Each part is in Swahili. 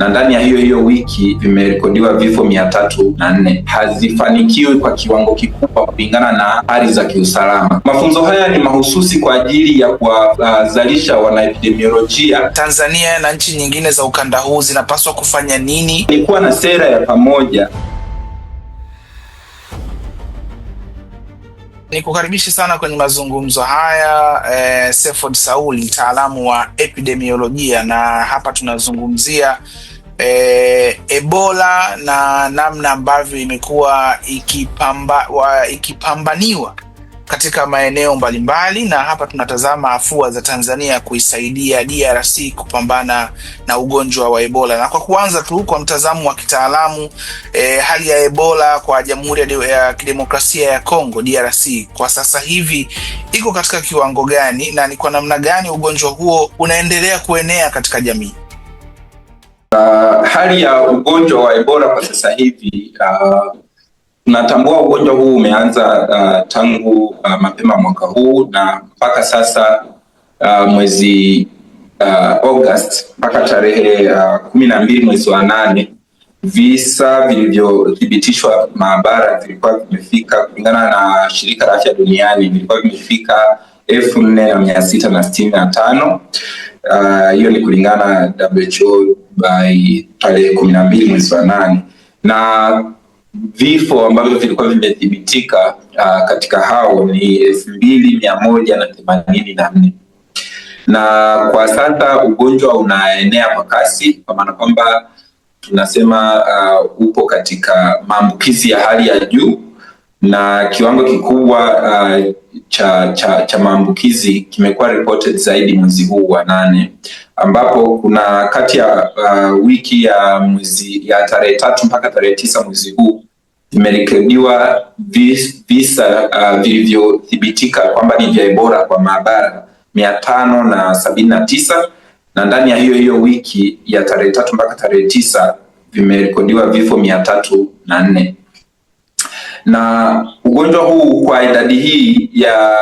na ndani ya hiyo wiki vimerekodiwa vifo 304. Hazifanikiwi kwa kiwango kikubwa kulingana na hali za kiusalama. Mafunzo haya ni mahususi kwa ajili ya kuwazalisha wanaepidemiolojia. Tanzania na nchi nyingine za ukanda huu zinapaswa kufanya nini? Ni kuwa na sera ya pamoja. Nikukaribisha sana kwenye mazungumzo haya Seford Saul, mtaalamu wa epidemiolojia, na hapa tunazungumzia Ebola na namna ambavyo imekuwa ikipambaniwa katika maeneo mbalimbali, na hapa tunatazama afua za Tanzania kuisaidia DRC kupambana na ugonjwa wa Ebola. Na kwa kuanza tu kwa mtazamo wa kitaalamu, hali ya Ebola kwa Jamhuri ya Kidemokrasia ya Kongo DRC kwa sasa hivi iko katika kiwango gani, na ni kwa namna gani ugonjwa huo unaendelea kuenea katika jamii? Hali ya ugonjwa wa Ebola kwa sasa hivi, tunatambua ugonjwa huu umeanza tangu mapema mwaka huu, na mpaka sasa mwezi August mpaka tarehe 12 mwezi wa 8, visa vilivyothibitishwa maabara vilikuwa vimefika, kulingana na Shirika la Afya Duniani, vilikuwa vimefika 4665. Hiyo ni kulingana na WHO by tarehe 12 mwezi wa 8, na vifo ambavyo vilikuwa vimethibitika katika hao ni 2184. Na kwa sasa ugonjwa unaenea kwa kasi, kwa maana kwamba tunasema upo katika maambukizi ya hali ya juu, na kiwango kikubwa cha maambukizi kimekuwa reported zaidi mwezi huu wa 8, ambapo kuna kati ya wiki ya tarehe 3 mpaka tarehe 9 mwezi huu vimerekodiwa visa vilivyothibitika kwamba ni vya Ebola kwa maabara 579, na ndani ya hiyo wiki ya tarehe 3 mpaka tarehe 9 vimerekodiwa vifo 304. Na ugonjwa huu kwa idadi hii ya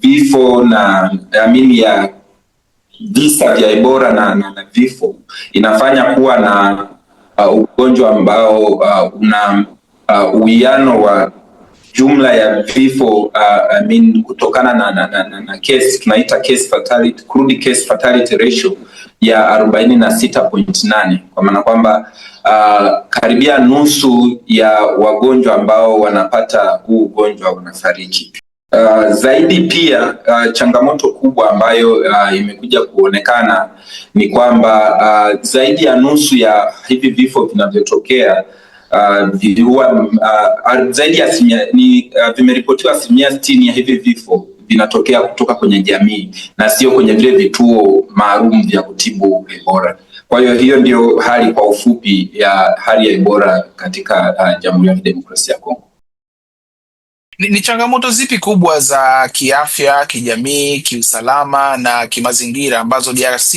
vifo na ya visa vya Ebola na vifo inafanya kuwa na ugonjwa ambao una uwiano wa jumla ya vifo kutokana na case, tunaita crude case fatality ratio ya 46.8, kwa maana kwamba karibia nusu ya wagonjwa ambao wanapata huu ugonjwa wanafariki. Zaidi pia changamoto kubwa ambayo imekuja kuonekana ni kwamba zaidi ya nusu ya hivi vifo vinavyotokea zaidi ya vimeripotiwa 60% ya hivi vifo vinatokea kutoka kwenye jamii na sio kwenye vile vituo maalum vya kutibu Ebola. Kwa hiyo ndio hali kwa ufupi ya hali ya Ebola katika Jamhuri ya Kidemokrasia ya Kongo. Ni changamoto zipi kubwa za kiafya, kijamii, kiusalama na kimazingira ambazo DRC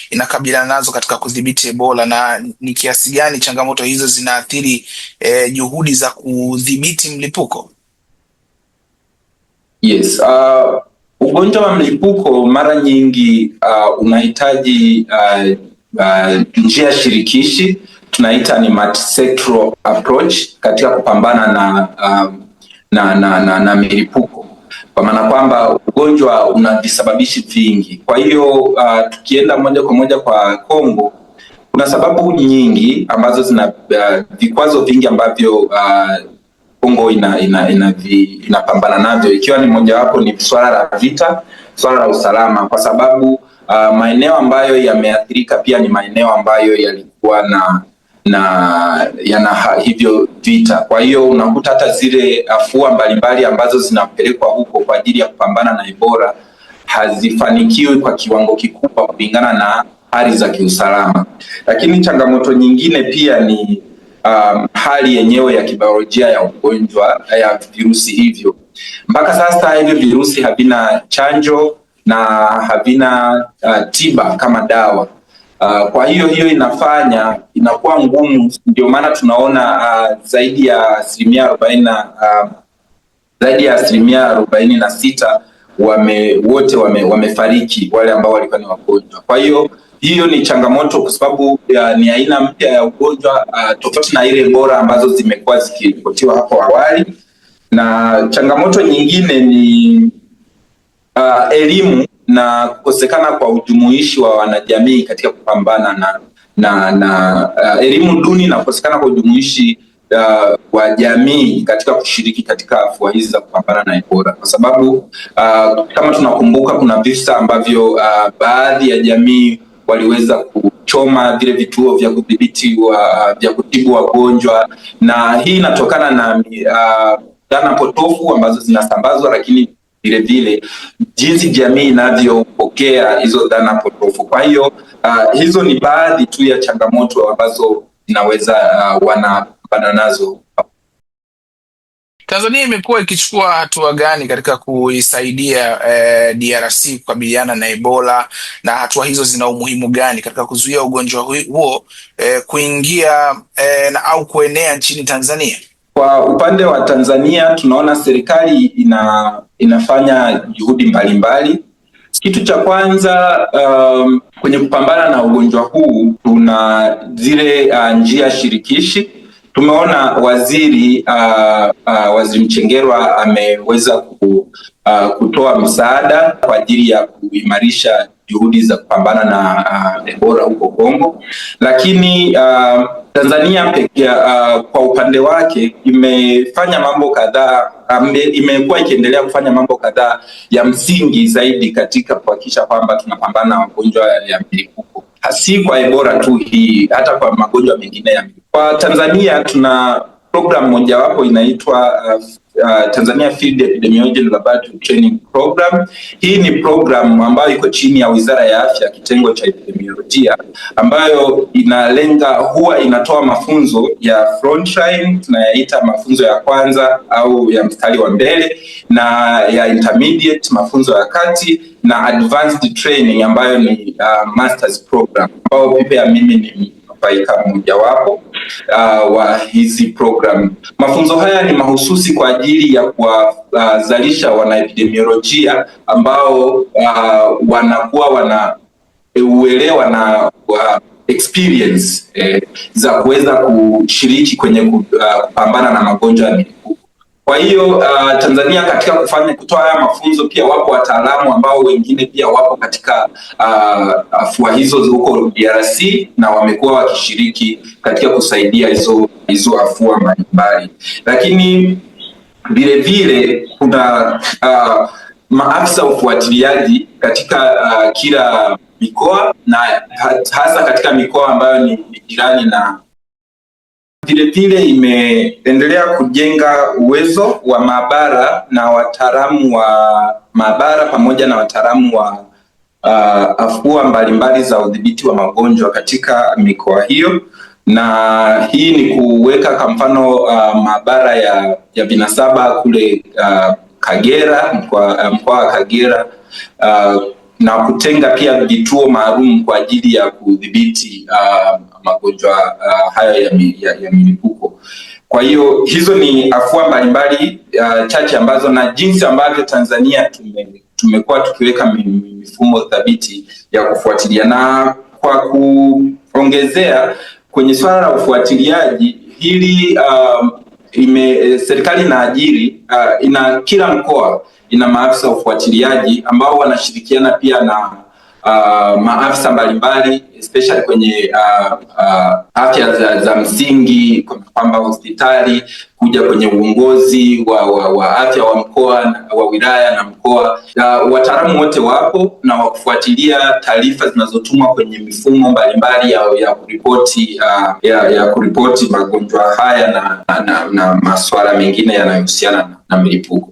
inakabiliana nazo katika kudhibiti Ebola, na ni kiasi gani changamoto hizo zinaathiri juhudi za kudhibiti mlipuko? Yes, ugonjwa wa mlipuko mara nyingi unahitaji njia shirikishi, tunaita ni multi-sectoral approach katika kupambana na milipuko, kwa maana kwamba ugonjwa una visababishi vingi. Kwa hiyo tukienda moja kwa moja kwa Kongo, kuna sababu nyingi ambazo zina vikwazo vingi ambavyo Kongo inapambana navyo, ikiwa ni mojawapo ni swala la vita, swala la usalama, kwa sababu maeneo ambayo yameathirika pia ni maeneo ambayo yalikuwa yana hivyo vita. Kwa hiyo unakuta hata zile afua mbalimbali ambazo zinapelekwa huko kwa ajili ya kupambana na Ebola hazifanikiwi kwa kiwango kikubwa kulingana na hali za kiusalama. Lakini changamoto nyingine pia ni hali yenyewe ya kibiolojia ya ugonjwa ya virusi hivyo. Mpaka sasa hivi virusi havina chanjo na havina tiba kama dawa. Kwa hiyo inafanya inakuwa ngumu, ndio maana tunaona zaidi ya 46% wote wamefariki, wale ambao walikuwa ni wagonjwa. Kwa hiyo hiyo ni changamoto kwa sababu ni aina mpya ya ugonjwa tofauti na ile Ebola ambazo zimekuwa zikiripotiwa hapo awali. Na changamoto nyingine ni elimu na kukosekana kwa ujumuishi wa wanajamii katika kupambana na elimu duni na kukosekana kwa ujumuishi wa jamii katika kushiriki katika afua hizi za kupambana na Ebola, kwa sababu kama tunakumbuka kuna visa ambavyo baadhi ya jamii waliweza kuchoma vile vituo vya kudhibiti vya kutibu wagonjwa, na hii inatokana na dhana potofu ambazo zinasambazwa, lakini vile vile jinsi jamii inavyopokea hizo dhana potofu. Kwa hiyo hizo ni baadhi tu ya changamoto ambazo zinaweza wanapambana nazo. Tanzania imekuwa ikichukua hatua gani katika kuisaidia DRC kukabiliana na Ebola, na hatua hizo zina umuhimu gani katika kuzuia ugonjwa huo kuingia au kuenea nchini Tanzania? Kwa upande wa Tanzania tunaona serikali inafanya juhudi mbalimbali. Kitu cha kwanza kwenye kupambana na ugonjwa huu tuna zile njia shirikishi. Tumeona waziri Mchengerwa ameweza kutoa msaada kwa ajili ya kuimarisha juhudi za kupambana na Ebola huko Kongo, lakini Tanzania kwa upande wake imefanya mambo kadhaa, imekuwa ikiendelea kufanya mambo kadhaa ya msingi zaidi katika kuhakikisha kwamba tunapambana na magonjwa ya milipuko, si kwa Ebola tu hii, hata kwa magonjwa mengine ya milipuko. Kwa Tanzania tuna program mojawapo inaitwa Tanzania Field Epidemiology Laboratory Training Program. Hii ni program ambayo iko chini ya Wizara ya Afya, kitengo cha epidemiolojia, ambayo huwa inatoa mafunzo ya frontline, tunayaita mafunzo ya kwanza au ya mstari wa mbele, na ya intermediate, mafunzo ya kati, na advanced training ambayo ni masters program, ambao pia mimi ni mnufaika mmojawapo wa hizi program. Mafunzo haya ni mahususi kwa ajili ya kuwazalisha wanaepidemiolojia ambao wanakuwa wana uelewa na experience za kuweza kushiriki kwenye kupambana na magonjwa ya milipuko. Kwa hiyo Tanzania katika kutoa haya mafunzo pia wapo wataalamu ambao wengine pia wapo katika afua hizo huko DRC, na wamekuwa wakishiriki katika kusaidia hizo afua mbalimbali. Lakini vile vile kuna maafisa ufuatiliaji katika kila mikoa, na hasa katika mikoa ambayo ni jirani, na vile vile imeendelea kujenga uwezo wa maabara na wataalamu wa maabara pamoja na wataalamu wa afua mbalimbali za udhibiti wa magonjwa katika mikoa hiyo. Na hii ni kuweka kwa mfano maabara ya vinasaba kule Kagera, mkoa wa Kagera, na kutenga pia vituo maalum kwa ajili ya kudhibiti magonjwa hayo ya milipuko. Kwa hiyo hizo ni afua mbalimbali chache ambazo, na jinsi ambavyo Tanzania tumekuwa tukiweka mifumo thabiti ya kufuatilia. Na kwa kuongezea kwenye swala la ufuatiliaji hili, serikali ina kila mkoa ina maafisa ufuatiliaji ambao wanashirikiana pia na maafisa mbalimbali especially kwenye afya za msingi, kwamba hospitali kuja kwenye uongozi wa afya wa mkoa, wa wilaya na mkoa. Wataalamu wote wapo na wakufuatilia taarifa zinazotumwa kwenye mifumo mbalimbali ya kuripoti magonjwa haya na masuala mengine yanayohusiana na milipuko.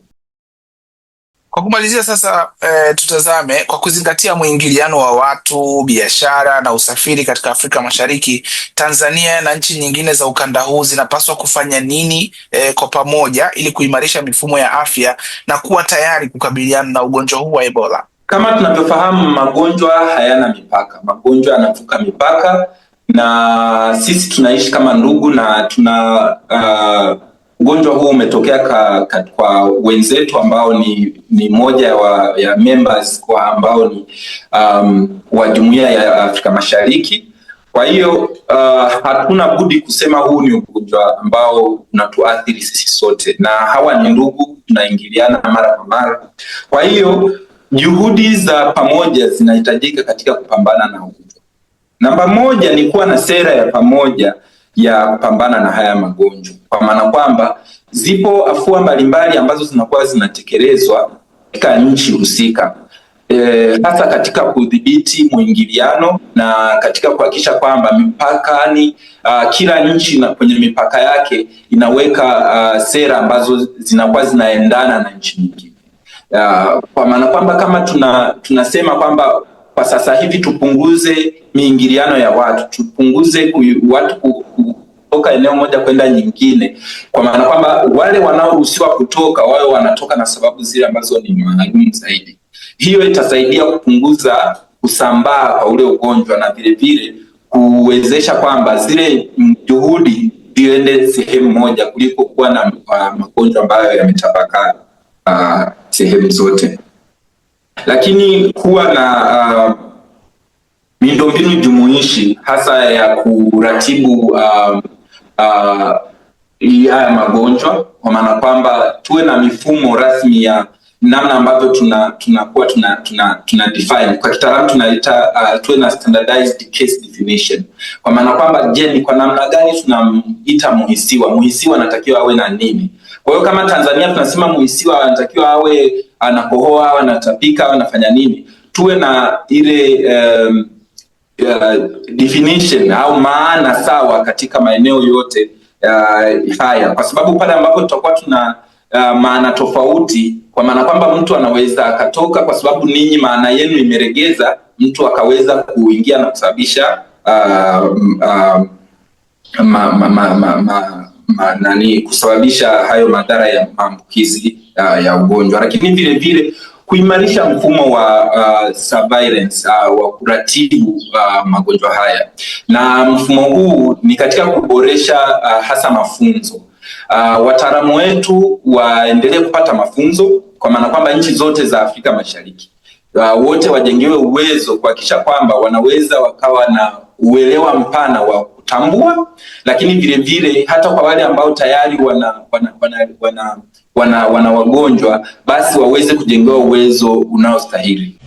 Kwa kumalizia sasa, tutazame kwa kuzingatia mwingiliano wa watu, biashara na usafiri katika Afrika Mashariki, Tanzania na nchi nyingine za ukanda huu zinapaswa kufanya nini kwa pamoja ili kuimarisha mifumo ya afya na kuwa tayari kukabiliana na ugonjwa huu wa Ebola? Kama tunavyofahamu, magonjwa hayana mipaka. Magonjwa yanavuka mipaka, na sisi tunaishi kama ndugu, na ugonjwa huu umetokea kwa wenzetu ambao ni moja ya members kwa ambao ni wa Jumuiya ya Afrika Mashariki. Kwa hiyo hatuna budi kusema huu ni ugonjwa ambao unatuathiri sisi sote, na hawa ni ndugu, tunaingiliana mara kwa mara. Kwa hiyo juhudi za pamoja zinahitajika katika kupambana na ugonjwa. Namba moja ni kuwa na sera ya pamoja ya kupambana na haya magonjwa, kwa maana kwamba zipo afua mbalimbali ambazo zinakuwa zinatekelezwa katika nchi husika, hasa katika kudhibiti mwingiliano na katika kuhakikisha kwamba mipakani, kila nchi kwenye mipaka yake inaweka sera ambazo zinakuwa zinaendana na nchi nyingine. Kwa maana kwamba kama tunasema kwamba kwa sasa hivi tupunguze miingiliano ya watu, tupunguze watu kutoka eneo moja kwenda nyingine, kwa maana kwamba wale wanaoruhusiwa kutoka wao wanatoka na sababu zile ambazo ni maalum zaidi. Hiyo itasaidia kupunguza kusambaa kwa ule ugonjwa na vile vile kuwezesha kwamba zile juhudi ziende sehemu moja kuliko kuwa na magonjwa ambayo yametapakaa sehemu zote. Lakini kuwa na miundombinu jumuishi hasa ya kuratibu haya magonjwa, kwa maana kwamba tuwe na mifumo rasmi ya namna ambavyo tunakuwa tuna define, kwa kitaalamu tunaita tuwe na standardized case definition, kwa maana kwamba je, ni kwa namna gani tunamuita muhisiwa anatakiwa awe na nini. Kwa hiyo kama Tanzania tunasema muhisiwa anatakiwa awe anakohoa, au anatapika, au anafanya nini, tuwe na ile definition au maana sawa katika maeneo yote haya, kwa sababu pale ambapo tutakuwa tuna maana tofauti, kwa maana kwamba mtu anaweza akatoka kwa sababu ninyi maana yenu imeregeza, mtu akaweza kuingia na kusababisha kusababisha hayo madhara ya maambukizi ya ugonjwa. Lakini vile vile kuimarisha mfumo wa surveillance wa kuratibu magonjwa haya, na mfumo huu ni katika kuboresha hasa mafunzo. Wataalamu wetu waendelee kupata mafunzo, kwa maana kwamba nchi zote za Afrika Mashariki wote wajengewe uwezo kuhakikisha kwamba wanaweza wakawa na uelewa mpana wa kutambua, lakini vile vile hata kwa wale ambao tayari wana wagonjwa, basi waweze kujengewa uwezo unaostahili.